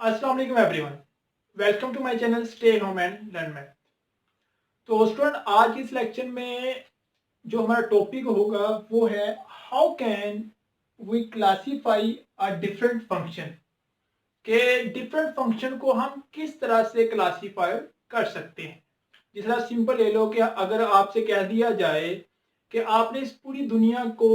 अस्सलाम वालेकुम everyone, welcome to my channel stay home and learn math. तो student, आज की इस लेक्चर में जो हमारा टॉपिक होगा वो है how can we classify a different function, के डिफरेंट फंक्शन को हम किस तरह से क्लासीफाई कर सकते हैं। जिस तरह सिंपल ले लो कि अगर आपसे कह दिया जाए कि आपने इस पूरी दुनिया को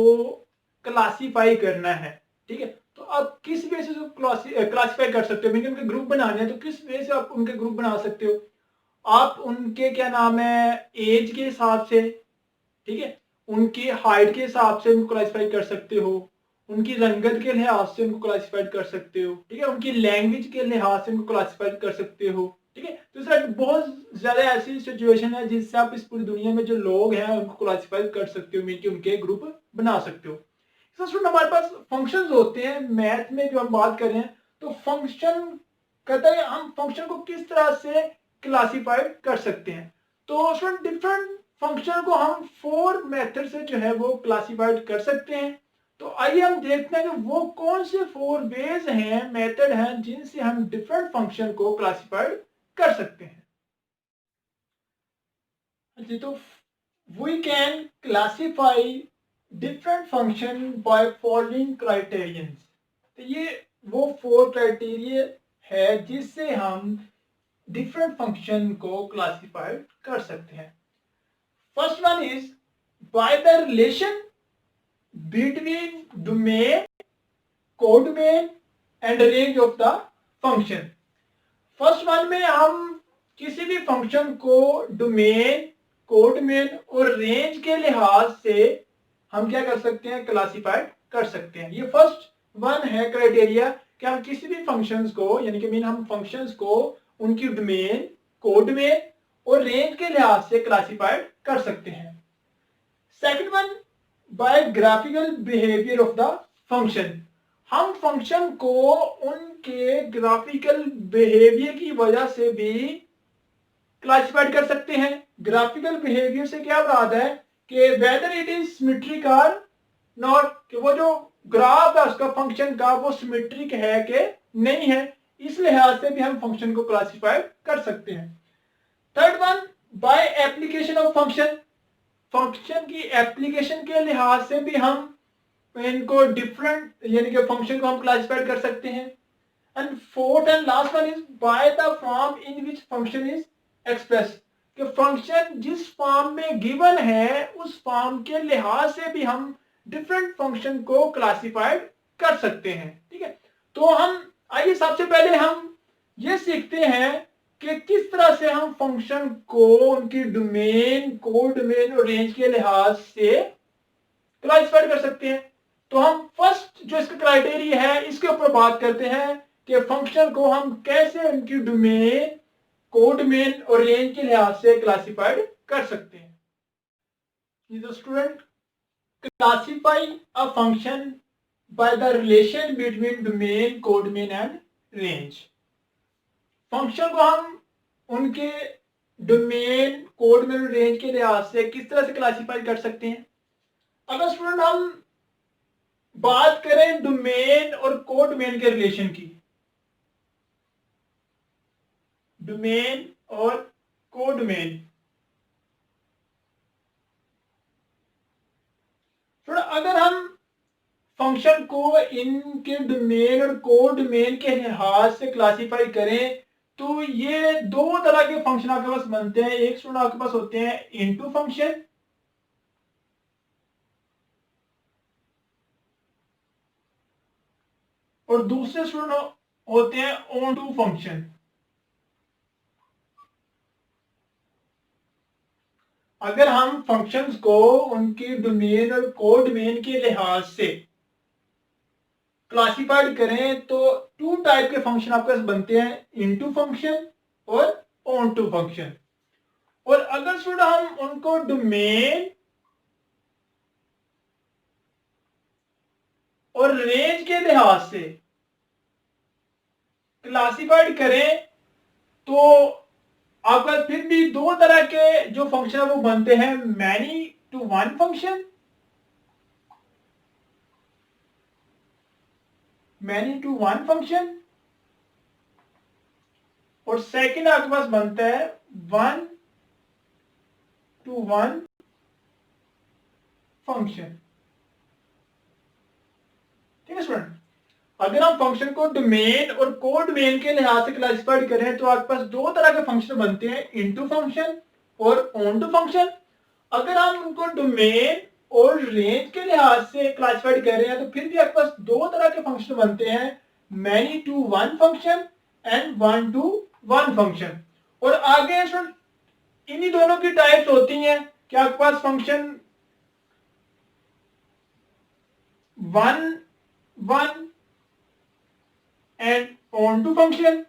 क्लासीफाई करना है, ठीक है, तो आप किस वे से क्लासीफाई कर सकते हो। मीनिंग उनके ग्रुप बनाने हैं तो किस वे से आप उनके ग्रुप बना सकते हो। आप उनके क्या नाम है एज के हिसाब से, ठीक है, उनकी हाइट के हिसाब से उनको क्लासीफाई कर सकते हो, उनकी रंगत के लिहाज से उनको क्लासीफाई कर सकते हो, ठीक है, उनकी लैंग्वेज के लिहाज से उनको क्लासीफाई कर सकते हो, ठीक है। तो सर बहुत ज्यादा ऐसी सिचुएशन है जिससे आप इस पूरी दुनिया में जो लोग हैं उनको क्लासीफाई कर सकते हो, मिलकर उनके ग्रुप बना सकते हो। तो स्टूडेंट, हमारे पास फंक्शंस होते हैं मैथ में जो हम बात कर रहे हैं, तो फंक्शन कहता है हम फंक्शन को किस तरह से क्लासीफाइड कर सकते हैं। तो स्टूडेंट, डिफरेंट फंक्शन को हम 4 मेथड से जो है वो क्लासीफाइड कर सकते हैं। तो आइए हम देखते हैं कि वो कौन से 4 वेज हैं, मेथड हैं, जिनसे हम डिफरेंट फंक्शन को क्लासीफाइड कर सकते हैं। जी, तो we can classify different function by following criterions. तो ये वो 4 क्राइटेरिया है जिससे हम डिफरेंट फंक्शन को क्लासीफाई कर सकते हैं। First one is by the relation between domain, codomain and range of the function. First one में हम किसी भी फंक्शन को डोमेन, कोडोमेन और रेंज के लिहाज से हम क्या कर सकते हैं, क्लासीफाइड कर सकते हैं। ये फर्स्ट वन है क्राइटेरिया कि हम किसी भी फंक्शंस को, यानी कि मीन हम फंक्शंस को उनकी डोमेन, कोडोमेन और रेंज के लिहाज से क्लासीफाइड कर सकते हैं। Second one, by graphical behaviour of the function. हम फंक्शन को उनके ग्राफिकल बिहेवियर की वजह से भी क्लासिफाइड कर सकते हैं। ग्राफिकल बिहेवियर से क्या मुराद है कि वेदर इट इज सिमेट्रिक और नॉट, कि वो जो ग्राफ है उसका फंक्शन का वो सिमेट्रिक है कि नहीं है, इस लिहाज से भी हम फंक्शन को क्लासिफाइड कर सकते हैं। Third one, by application of function. Function की एप्लीकेशन के लिहाज से भी हम इनको डिफरेंट, यानी कि फंक्शन को हम क्लासिफाइड कर सकते हैं। And fourth and last one is by the form in which function is express, कि फंक्शन जिस फॉर्म में गिवन है उस फॉर्म के लिहाज से भी हम डिफरेंट फंक्शन को क्लासिफाइड कर सकते हैं, ठीक है। तो हम आइए सबसे पहले हम ये सीखते हैं कि किस तरह से हम फंक्शन को उनकी डोमेन, कोडोमेन और रेंज के लिहाज से क्लासिफाइड कर सकते हैं। तो हम फर्स्ट जो इसका क्राइटेरिया है इसके ऊपर बात करते हैं कि फंक्शन को हम कैसे उनकी डोमेन, कोडोमेन और रेंज के लिहाज से क्लासिफाइड कर सकते हैं। तो student, classify a function by the relation between domain, codomain and range. Function को हम उनके डोमेन, कोडोमेन और रेंज के लिहाज से किस तरह से क्लासिफाई कर सकते हैं। अगर स्टूडेंट हम बात करें डोमेन और कोडोमेन के रिलेशन की, डोमेन और कोडोमेन, थोड़ा अगर हम फंक्शन को इनके डोमेन और कोडोमेन के लिहाज से क्लासिफाई करें तो ये दो तरह के फंक्शन आपके पास बनते हैं। एक स्टूडेंट आपके पास होते हैं इनटू फंक्शन, और दूसरे स्टूडेंट होते हैं ऑन टू फंक्शन। अगर हम फंक्शंस को उनके डोमेन और कोडोमेन के लिहाज से क्लासिफाइड करें तो 2 टाइप के फंक्शन आपके पास बनते हैं, इनटू फंक्शन और ऑन टू फंक्शन। और अगर स्टूडेंट हम उनको डोमेन और रेंज के लिहाज से क्लासिफाइड करें तो आपका फिर भी दो तरह के जो फंक्शन है वो बनते हैं, many to one function, many to one function और सेकंड आपके पास बनता है 1 to 1 फंक्शन। ठीक है स्टूडेंट, अगर हम फंक्शन को डोमेन और को डोमेन के लिहाज से क्लासिफाइड करें तो आपके पास दो तरह के फंक्शन बनते हैं, इनटू फंक्शन और ऑन टू फंक्शन। अगर हम उनको डोमेन और रेंज के लिहाज से क्लासिफाइड कर रहे हैं तो फिर भी आपके पास दो तरह के फंक्शन बनते हैं, many to one function and one to one function. और आगे इन्हीं दोनों की टाइप्स होती हैं कि आपके पास function one one and onto function.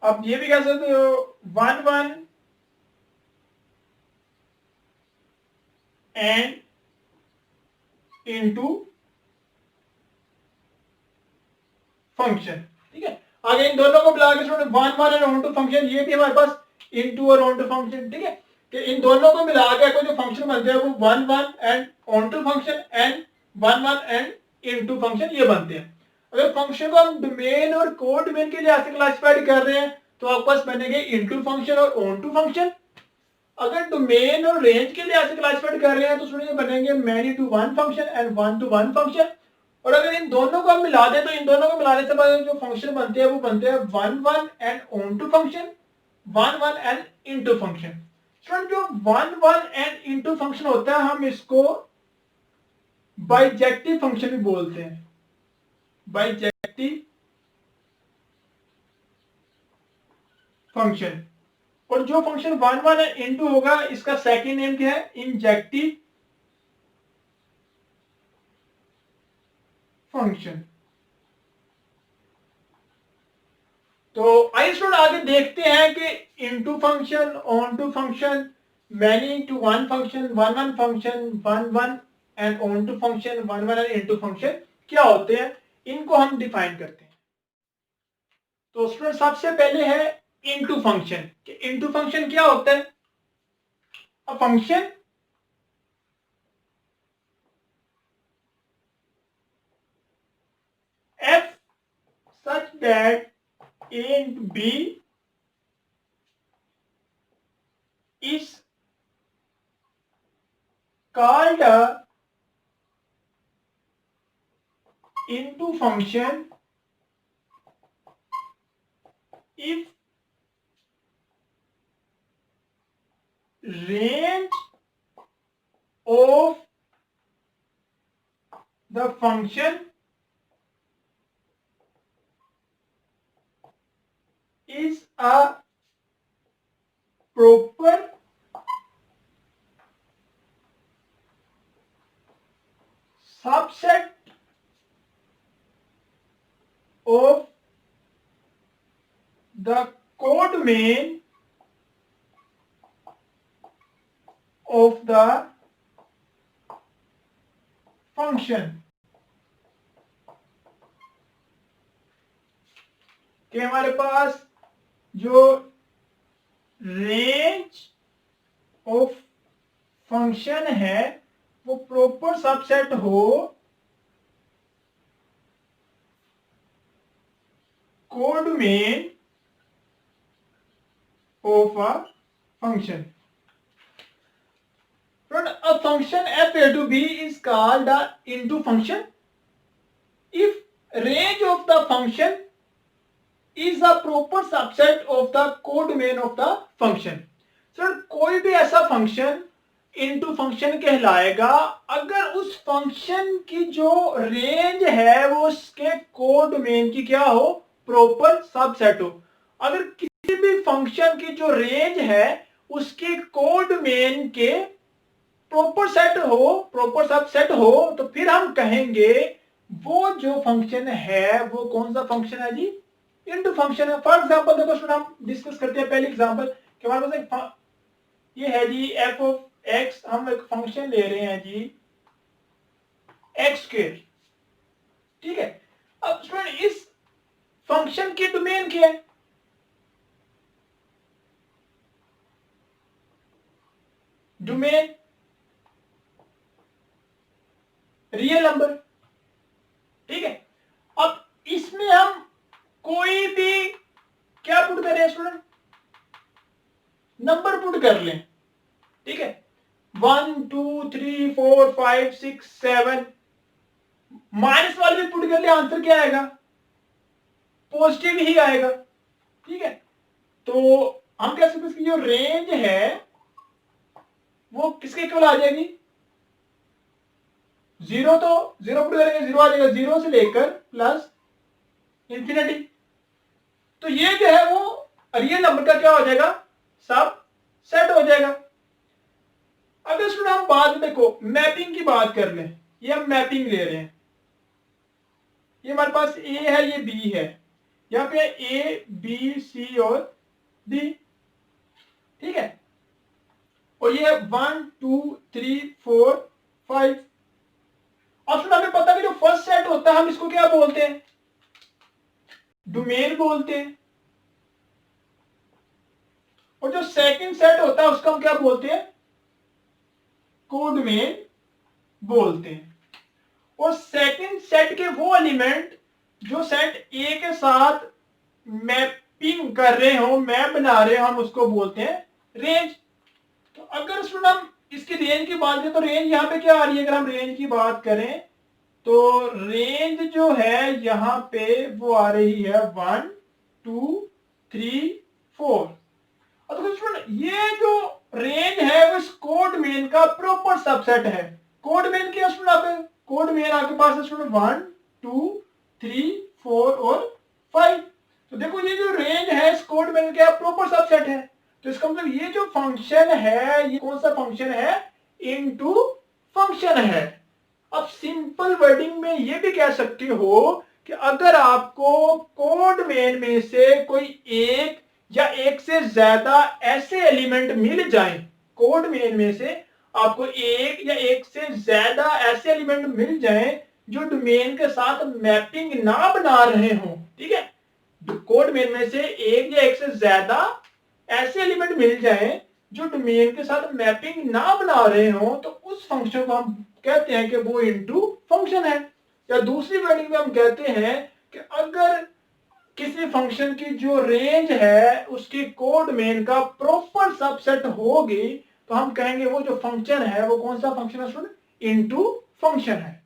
अब ये भी कह सकते हो one one and into function. ठीक है, आगे इन दोनों को मिला के one one and onto function, ये भी हमारे पास इनटू और ऑन टू फंक्शन। ठीक है, कि इन दोनों को मिला के कोई जो फंक्शन बनते हैं वो one one and onto function and one one and into function ये बनते हैं। अगर फंक्शन को हम डोमेन और को डोमेन के लिहाज से क्लासिफाइड कर रहे हैं तो आपके पास बनेंगे इनटू फंक्शन और ऑन टू फंक्शन। अगर डोमेन और रेंज के लिहाज से क्लासिफाइड कर रहे हैं तो सुनिए बनेंगे many to one function and one to one function. और अगर इन दोनों को हम मिला दें तो इन दोनों को मिलाने से बाद जो फंक्शन बनते हैं वो बनते हैं one one and onto function, one one and into function. Student जो one one and into function होता है हम इसको बाइजेक्टिव फंक्शन भी बोलते हैं, बाइजेक्टिव फंक्शन। और जो function one one and into होगा इसका सेकंड नेम क्या है, इंजेक्टिव फंक्शन। तो आइए स्टूडेंट आगे देखते हैं कि into function, onto function, many to one function, one one function, one one and onto function, one one and into function क्या होते हैं, इनको हम डिफाइन करते हैं। तो स्टूडेंट सबसे पहले है इनटू फंक्शन। इनटू फंक्शन क्या होता है, अ function f such that a into b is called a into function if range of the function is a proper subset of the codomain of the function। कि हमारे पास जो range of function है वो proper subset हो codomain of a function. A function f a to b is called a into function if range of the function is a proper subset of the codomain of the function। Sir कोई भी ऐसा function into function कहलाएगा अगर उस function की जो range है वो उसके कोडोमेन की क्या हो, प्रॉपर सबसेट हो। अगर किसी भी फंक्शन की जो रेंज है उसके कोडोमेन के प्रॉपर सेट हो, प्रॉपर सबसेट हो तो फिर हम कहेंगे वो जो फंक्शन है वो कौन सा फंक्शन है जी, इनटू फंक्शन है। फॉर एग्जांपल देखो स्टूडेंट हम डिस्कस करते हैं पहले एग्जांपल कि हमारे पास एक ये है जी एफ ऑफ एक्स, हम एक फंक्शन ले रहे हैं जी एक्स स्क्वायर। ठीक है, अब स्टूडेंट इस फंक्शन की डोमेन क्या है, domain real number. Number put कर लें, ठीक है, 1 2 3 4 5 6 7, माइनस वाले भी पुट कर ले, आंसर क्या आएगा, पॉजिटिव ही आएगा, ठीक है। तो हम कह सकते हैं इसकी जो रेंज है वो किसके इक्वल आ जाएगी, जीरो, तो जीरो पुट करेंगे जीरो आ जाएगा, जीरो से लेकर प्लस इंफिनिटी। तो ये जो है वो रियल नंबर का क्या हो जाएगा, सब सेट हो जाएगा। अगर इसमें हम बाद में देखो मैपिंग की बात कर लें, ये हम मैपिंग ले रहे हैं, ये हमारे पास ए है, ये बी है, यहाँ पे ए बी सी और डी, ठीक है, और ये 1 2 3 4 5। अब सुना हमें पता है कि जो फर्स्ट सेट होता है हम इसको क्या बोलते हैं, डोमेन बोलते हैं, और जो सेकंड सेट होता है उसको हम क्या बोलते हैं, कोडोमेन बोलते हैं। और सेकंड सेट के वो एलिमेंट जो सेट ए के साथ मैपिंग कर रहे हो, मैप बना रहे हो, हम उसको बोलते हैं रेंज। तो अगर इसमें हम इसकी रेंज की बात करें तो रेंज यहाँ पे क्या आ रही है, अगर हम रेंज की बात करें तो रेंज जो है यहाँ पे वो आ रही है 1 2 3 4। और तो ये जो रेंज है वो इस कोड मेन का प्रॉपर सबसेट है। कोड मेन क्या सुना, कोड मेन आपके पास है 1 2 3 4 और 5। तो देखो ये जो रेंज है इस कोड मेन का प्रॉपर सबसेट है। तो इसका मतलब ये जो फंक्शन है ये कौन सा फंक्शन है, इनटू फंक्शन है। अब सिंपल वर्डिंग में ये भी कह सकते हो कि अगर आपको कोड मेन में से कोई एक या एक से ज्यादा ऐसे एलिमेंट मिल जाएं, कोड मेन में से आपको एक या एक से ज्यादा ऐसे एलिमेंट मिल जाएं जो डोमेन के साथ मैपिंग ना बना रहे हो, ठीक है, कोड मेन में से एक या एक से ज्यादा ऐसे एलिमेंट मिल जाएं जो डोमेन के साथ मैपिंग ना बना रहे हो, तो उस फंक्शन को हम कहते हैं कि वो इनटू फंक्शन है। या दूसरी वर्डिंग में हम कहते हैं कि अगर किसी फंक्शन की जो रेंज है उसकी कोड मेन का प्रॉपर सबसेट होगी तो हम कहेंगे वो जो फंक्शन है वो कौन सा फंक्शन है स्टूडेंट, इनटू फंक्शन है।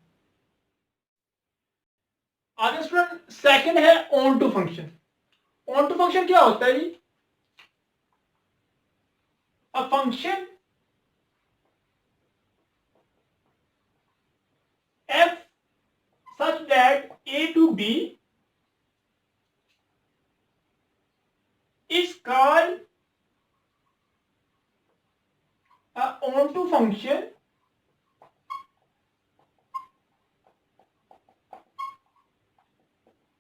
आगे स्टूडेंट सेकंड है onto function. Onto function क्या होता है जी, a function f such that a to b is called a onto function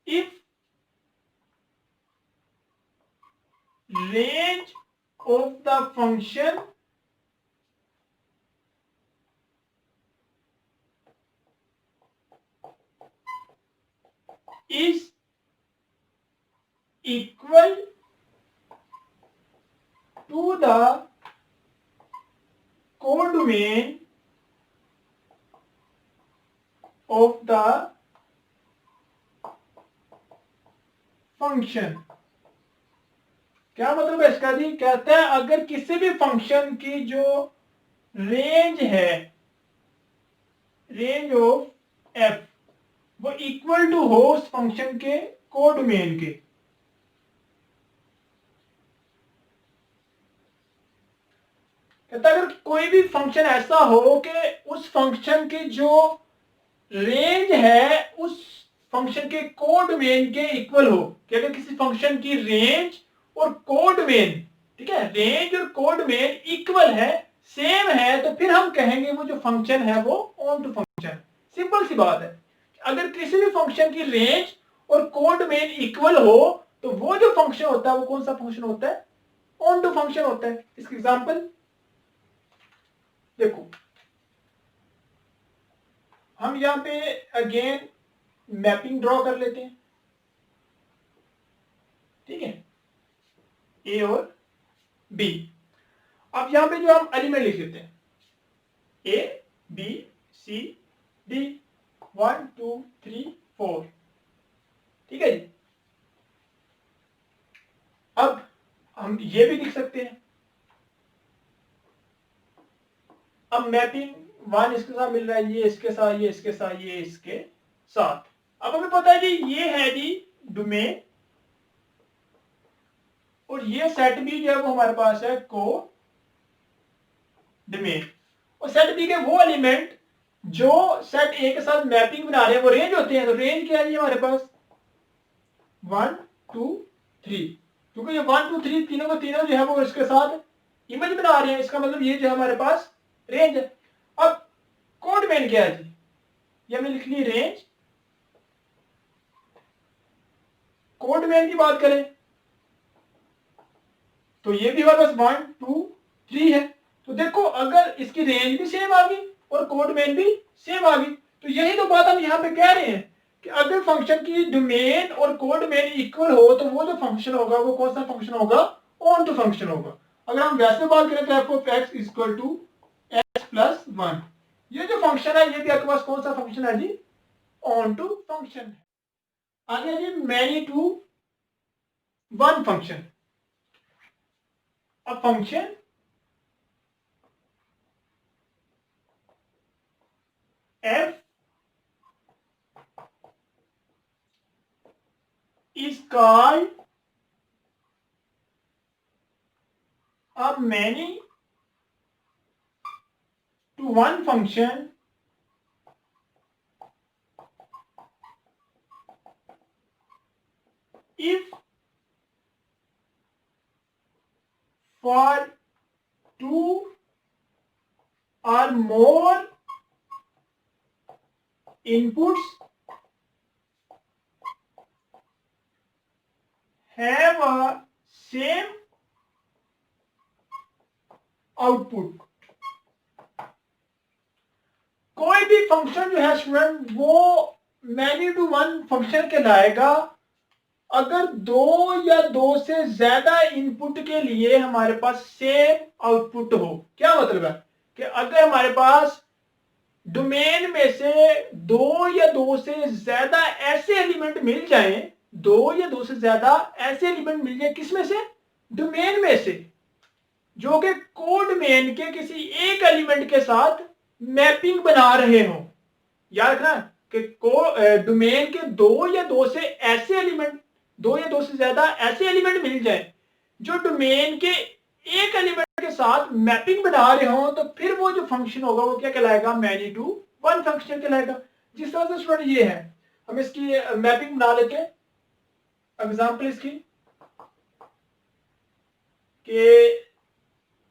if range of the function is equal to the codomain of the function। क्या मतलब है इसका जी, कहता है अगर किसी भी फंक्शन की जो रेंज है, रेंज ऑफ एफ, वो इक्वल टू हो उस फंक्शन के कोडोमेन के, कहता है अगर कोई भी फंक्शन ऐसा हो कि उस फंक्शन की जो रेंज है उस फंक्शन के कोडोमेन के इक्वल हो, कि अगर किसी फंक्शन की रेंज और कोडोमेन, ठीक है, रेंज और कोडोमेन इक्वल है, सेम है, तो फिर हम कहेंगे वो जो फंक्शन है वो ऑन टू फंक्शन। सिंपल सी बात है, अगर किसी भी फंक्शन की रेंज और कोडोमेन इक्वल हो तो वो जो फंक्शन होता है वो कौन सा फंक्शन होता है, ऑन टू फंक्शन होता है। इसकी एग्जांपल देखो, हम यहां पे अगेन मैपिंग ड्रॉ कर लेते हैं, ठीक है, ए और बी। अब यहां पे जो हम एलिमेंट लिख लेते हैं ए बी सी डी, 1 2 3 4, ठीक है जी। अब हम ये भी लिख सकते हैं अब मैपिंग 1 इसके साथ मिल रहा है, ये इसके साथ, ये इसके साथ, ये इसके साथ। अब हमें पता है जी ये है जी डोमेन, और ये सेट बी जो है वो हमारे पास है को डोमेन। और सेट बी के वो एलिमेंट जो सेट ए के साथ मैपिंग बना रहे हैं वो रेंज होते हैं। तो रेंज क्या है हमारे पास 1 2 3, क्योंकि ये 1 2 3 तीनों का तीनों जो है वो इसके साथ इमेज बना रहे हैं, इसका मतलब ये जो है हमारे पास रेंज है। अब कोड मेन क्या है जी, ये हमने लिख ली रेंज। कोड मेन की बात करें तो ये भी हमारे पास 1 2 3 है। तो देखो अगर इसकी रेंज भी सेम आ गई और कोड मेन भी सेम आ गई, तो यही तो बात हम यहाँ पे कह रहे हैं कि अगर फंक्शन की डोमेन और कोड मेन इक्वल हो तो वो जो फंक्शन होगा वो कौन सा फंक्शन होगा, ऑन टू फंक्शन होगा। अगर हम वैसे बात करें तो f of x equal to x plus 1, ये जो फंक्शन है ये भी आपके पास कौन सा फंक्शन है जी, ऑन टू फंक्शन है। आगे जी मैनी टू वन फंक्शन। अब function f is called a many to one function if for two or more inputs have a same output। कोई भी फंक्शन जो है स्टूडेंट वो मैनी टू वन फंक्शन कहलाएगा अगर दो या दो से ज्यादा इनपुट के लिए हमारे पास सेम आउटपुट हो। क्या मतलब है कि अगर हमारे पास डोमेन में से दो या दो से ज्यादा ऐसे एलिमेंट मिल जाएं, दो या दो से ज्यादा ऐसे एलिमेंट मिल जाए, किसमें से, डोमेन में से, जो कि कोड मेन के किसी एक एलिमेंट के साथ मैपिंग बना रहे हो। याद रखना कि डोमेन के दो या दो से ऐसे एलिमेंट, दो या दो से ज्यादा ऐसे एलिमेंट मिल जाए जो डोमेन के एक एलिमेंट के साथ मैपिंग बना रहे हो, तो फिर वो जो फंक्शन होगा वो क्या कहलाएगा, मैनी टू वन फंक्शन कहलाएगा। जिस तरह से स्टूडेंट ये है, हम इसकी मैपिंग बना लेते हैं। एग्जांपल इसकी कि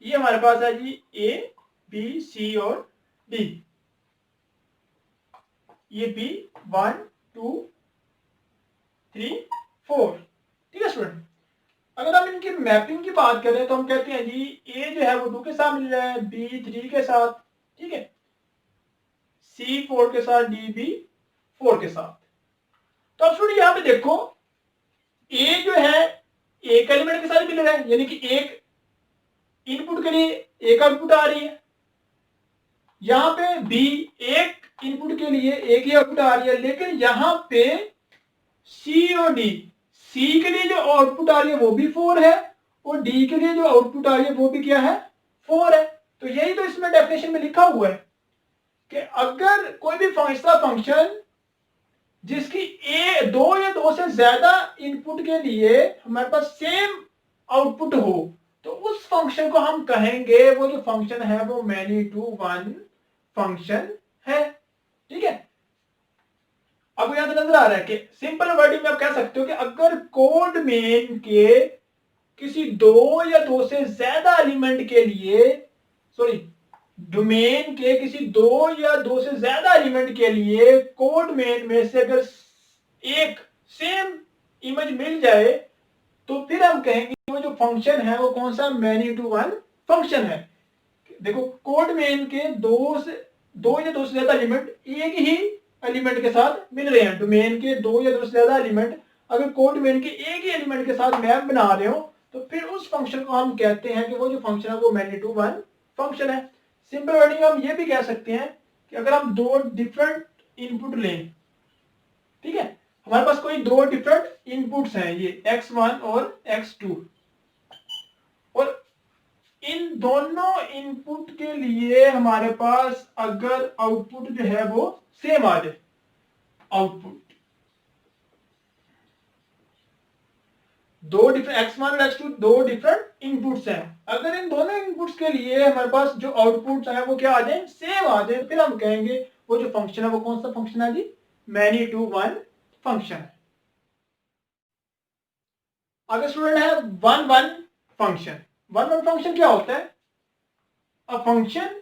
ये हमारे पास है जी ए बी सी और डी, ये बी 1 2 3 4, ठीक है स्टूडेंट। अगर हम इनकी मैपिंग की बात करें तो हम कहते हैं जी ए जो है वो 2 के साथ मिल रहा है, बी 3 के साथ, ठीक है, सी 4 के साथ, डी भी 4 के साथ। तो अब स्टूडेंट यहां पे देखो ए जो है एक एलिमेंट के साथ मिल रहा है, यानी कि एक इनपुट के लिए एक आउटपुट आ रही है। यहां पे बी एक इनपुट के लिए एक ही आउटपुट आ रही है, लेकिन यहां पे सी और डी, सी के लिए जो आउटपुट आ रही है वो भी 4 है और डी के लिए जो आउटपुट आ रही है वो भी क्या है, 4 है। तो यही तो इसमें डेफिनेशन में लिखा हुआ है कि अगर कोई भी फंक्शन जिसकी दो या दो से ज्यादा इनपुट के लिए हमारे पास सेम आउटपुट हो, तो उस फंक्शन को हम कहेंगे वो जो फंक्शन है वो मैनी टू वन फंक्शन है, ठीक है। अब यहां से नजर आ रहा है कि सिंपल वर्डिंग में आप कह सकते हो कि अगर कोड मेन के किसी दो या दो से ज्यादा एलिमेंट के लिए, सॉरी, डोमेन के किसी दो या दो से ज्यादा एलिमेंट के लिए कोड मेन में से अगर एक सेम इमेज मिल जाए, तो फिर हम कहेंगे वो जो फंक्शन है वो कौन सा, मैनी टू वन फंक्शन है। देखो कोड मेन के दो या दो से ज्यादा एलिमेंट एक ही एलिमेंट के साथ मिल रहे हैं, डोमेन के दो या दो से ज्यादा एलिमेंट अगर कोड मेन के एक ही एलिमेंट के साथ मैप बना रहे हो, तो फिर उस फंक्शन को हम कहते हैं कि वो जो फंक्शन है वो मैनी टू वन फंक्शन है। सिंपल वर्डिंग हम ये भी कह सकते हैं कि अगर हम दो डिफरेंट इनपुट लें, ठीक है, हमारे पास कोई दो डिफरेंट इनपुट्स हैं, ये x1 और x2, और इन दोनों इनपुट के लिए हमारे पास अगर आउटपुट जो है वो सेम आ जाए, आउटपुट दो डिफरेंट x1 और x2 दो डिफरेंट इनपुट्स हैं, अगर इन दोनों इनपुट्स के लिए हमारे पास जो आउटपुट्स है वो क्या आ जाए, सेम आ जाए, फिर हम कहेंगे वो जो फंक्शन है वो कौन सा फंक्शन है जी, मैनी टू वन फंक्शन है। अगर स्टूडेंट है one one function, one one function क्या होता है, अ function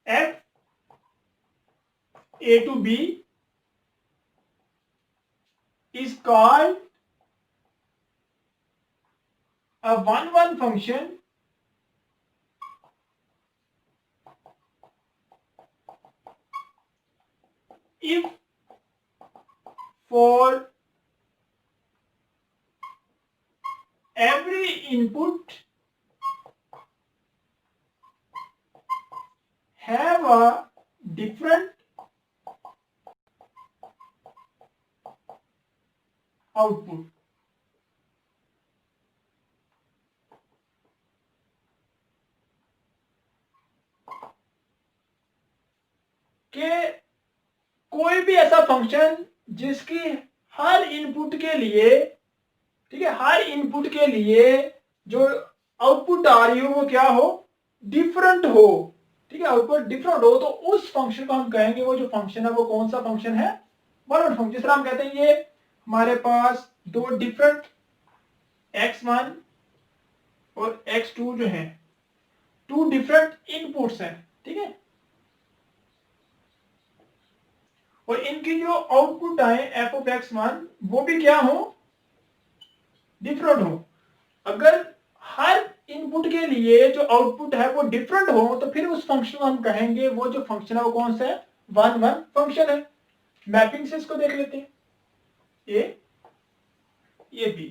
f a to b is called a one one function if for every input have a different output। कि कोई भी ऐसा फंक्शन जिसकी हर इनपुट के लिए, ठीक है, हर इनपुट के लिए जो आउटपुट आ रही हो वो क्या हो, डिफरेंट हो, ठीक है, आउटपुट डिफरेंट हो, तो उस फंक्शन को हम कहेंगे वो जो फंक्शन है वो कौन सा फंक्शन है, वन वन फंक्शन। जिस तरह हम कहते हैं ये हमारे पास दो डिफरेंट x1 और x2 जो है, टू डिफरेंट इनपुट्स हैं, ठीक है, और इनकी जो आउटपुट आए एफ ऑफ x1 वो भी क्या हो, डिफरेंट हो। अगर हर इनपुट के लिए जो आउटपुट है वो डिफरेंट हो तो फिर उस फंक्शन को हम कहेंगे वो जो फंक्शन है वो कौन सा है, वन वन फंक्शन है। मैपिंग से इसको देख लेते हैं, A B,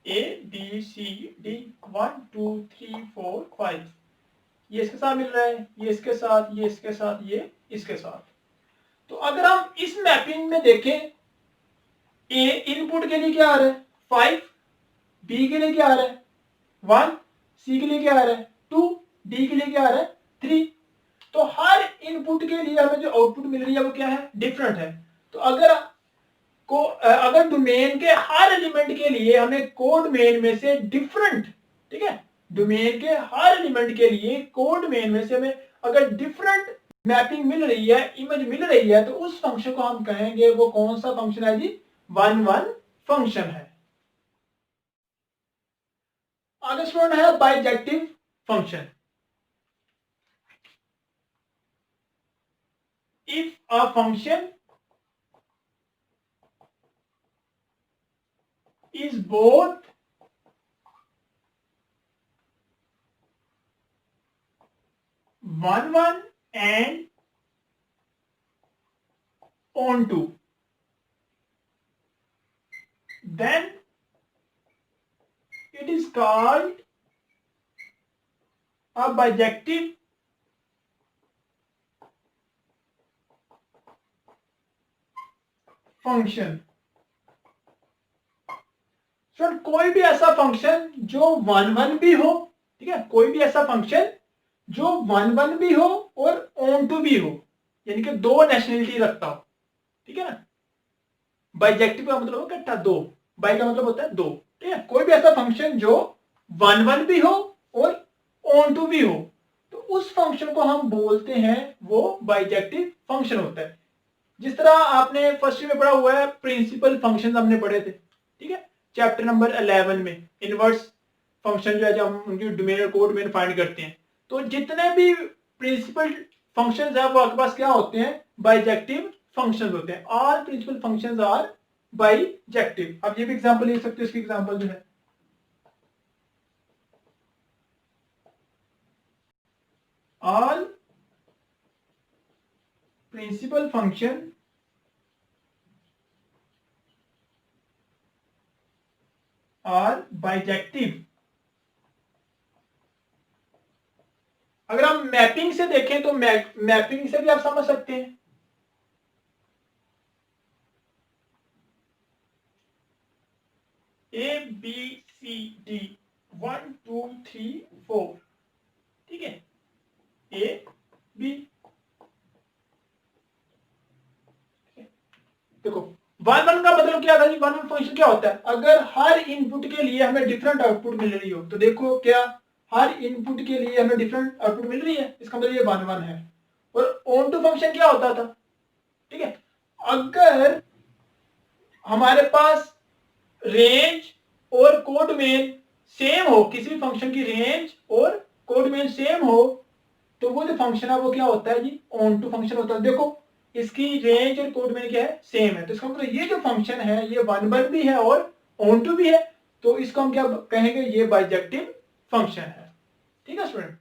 A B C D 1 2 3 4 5, ये इसके साथ मिल रहा है, ये इसके साथ, ये इसके साथ, ये इसके साथ। तो अगर हम इस मैपिंग में देखें, ए इनपुट के लिए क्या आ रहा है 5, बी के लिए क्या आ रहा है 1, सी के लिए क्या आ रहा है 2, डी के लिए क्या आ रहा है 3। तो हर इनपुट के लिए हमें जो आउटपुट मिल रही है वो क्या है, डिफरेंट है। तो अगर डोमेन के हर एलिमेंट के लिए हमें कोड मेन में से डिफरेंट, ठीक है, डोमेन के हर एलिमेंट के लिए कोड मेन में से हमें अगर डिफरेंट मैपिंग मिल रही है, इमेज मिल रही है, तो उस फंक्शन को हम कहेंगे वो कौन सा फंक्शन है जी, वन वन फंक्शन है। आगे स्टूडेंट है bijective function. If a function is both one one and onto, then it is called a bijective function. Sir कोई भी ऐसा फंक्शन जो वन वन भी हो, ठीक है, कोई भी ऐसा फंक्शन जो वन वन भी हो और ऑन टू भी हो, यानी कि दो नेशनलिटी रखता हो, ठीक है ना, बाइजेक्टिव का मतलब इकट्ठा दो, बाई का मतलब होता है दो, ठीक है, कोई भी ऐसा फंक्शन जो वन वन भी हो और ऑन टू भी हो, तो उस फंक्शन को हम बोलते हैं वो बाइजेक्टिव फंक्शन होता है। जिस तरह आपने फर्स्ट में पढ़ा हुआ है, प्रिंसिपल फंक्शन हमने पढ़े थे, ठीक है, चैप्टर नंबर 11 में इनवर्स फंक्शन जो है जब हम उनकी डोमेन और कोड में फाइंड करते हैं, तो जितने भी प्रिंसिपल फंक्शंस है वो आपके पास क्या होते हैं, बाइजेक्टिव फंक्शंस होते हैं। All principal functions are bijective. अब ये भी एग्जांपल ले सकते हो, इसकी एग्जांपल जो है all principal function are bijective. अगर हम मैपिंग से देखें तो मैपिंग से भी आप समझ सकते हैं, ए बी सी डी 1 2 3 4, ठीक है, ए बी। देखो वन वन का मतलब क्या था जी, वन वन फंक्शन क्या होता है, अगर हर इनपुट के लिए हमें डिफरेंट आउटपुट मिल रही हो, तो देखो क्या हर इनपुट के लिए हमें डिफरेंट आउटपुट मिल रही है, इसका मतलब ये वन वन है। और ऑन टू फंक्शन क्या होता था, ठीक है, अगर हमारे पास रेंज और कोड मेन सेम हो, किसी भी फंक्शन की रेंज और कोड मेन सेम हो, तो वो जो फंक्शन है वो क्या होता है जी, ऑन टू फंक्शन होता है। देखो इसकी रेंज और कोड मेन क्या है, सेम है, तो इसका मतलब ये जो फंक्शन है ये वन वन भी है और ऑन टू भी है, तो इसको हम क्या कहेंगे, ये बाइजेक्टिव फंक्शन है। ठीक है स्टूडेंट।